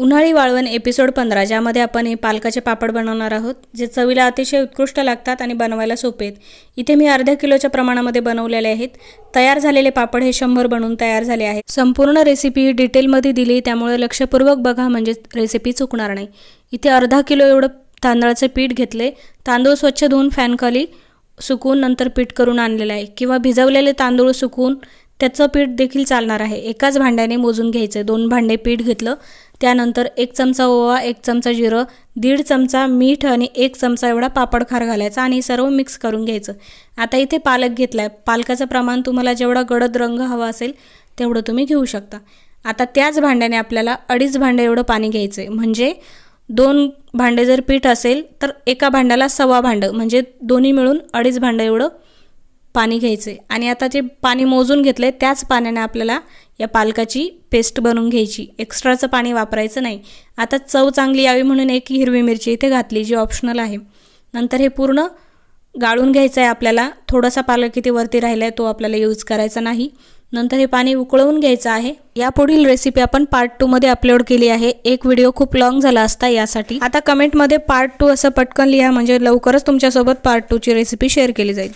उन्हाळी वाळवण एपिसोड 15 ज्यामध्ये आपण हे पालकाचे पापड बनवणार आहोत, जे चवीला अतिशय उत्कृष्ट लागतात आणि बनवायला सोपे आहेत। इथे मी अर्ध्या किलोच्या प्रमाणामध्ये बनवलेले आहेत। तयार झालेले पापड हे 100 बनवून तयार झाले आहेत। संपूर्ण रेसिपी डिटेलमध्ये दिली, त्यामुळे लक्षपूर्वक बघा म्हणजे रेसिपी चुकणार नाही। इथे अर्धा किलो एवढं तांदळाचे पीठ घेतले। तांदूळ स्वच्छ धुवून फॅनखाली सुकवून नंतर पीठ करून आणलेले आहे, किंवा भिजवलेले तांदूळ सुकवून त्याचं पीठ देखील चालणार आहे। एकाच भांड्याने मोजून घ्यायचे। 2 भांडे पीठ घेतलं, त्यानंतर 1 चमचा ओवा, 1 चमचा जिरं, 1.5 चमचा मीठ आणि 1 चमचा एवढा पापड खार घालायचा आणि सर्व मिक्स करून घ्यायचं। आता इथे पालक घेतलाय। पालकाचं प्रमाण तुम्हाला जेवढा गडद रंग हवा असेल तेवढं तुम्ही घेऊ शकता। आता त्याच भांड्याने आपल्याला 2.5 भांडे एवढं पाणी घ्यायचंय। म्हणजे 2 भांडे जर पीठ असेल तर एका भांड्याला 1.25 भांडं, म्हणजे दोन्ही मिळून 2.5 भांडं एवढं पाणी घ्यायचे। आणि आता जे पाणी मोजून घेतले त्याच पाण्याने आपल्याला या पालकाची पेस्ट बनवून घ्यायची। एक्स्ट्राचं पाणी वापरायचं नाही। आता चव चांगली यावी म्हणून 1 हिरवी मिरची इथे घातली, जी ऑप्शनल आहे। नंतर हे पूर्ण गाळून घ्यायचं आहे आपल्याला। थोडासा पालक इथे वरती राहिला आहे, तो आपल्याला यूज करायचा नाही। नंतर हे पाणी उकळवून घ्यायचं आहे। या पुढील रेसिपी आपण पार्ट 2 मध्ये अपलोड केली आहे। एक व्हिडिओ खूप लॉंग झाला असता यासाठी। आता कमेंटमध्ये पार्ट 2 असं पटकन लिहा, म्हणजे लवकरच तुमच्यासोबत पार्ट 2 ची रेसिपी शेअर केली जाईल।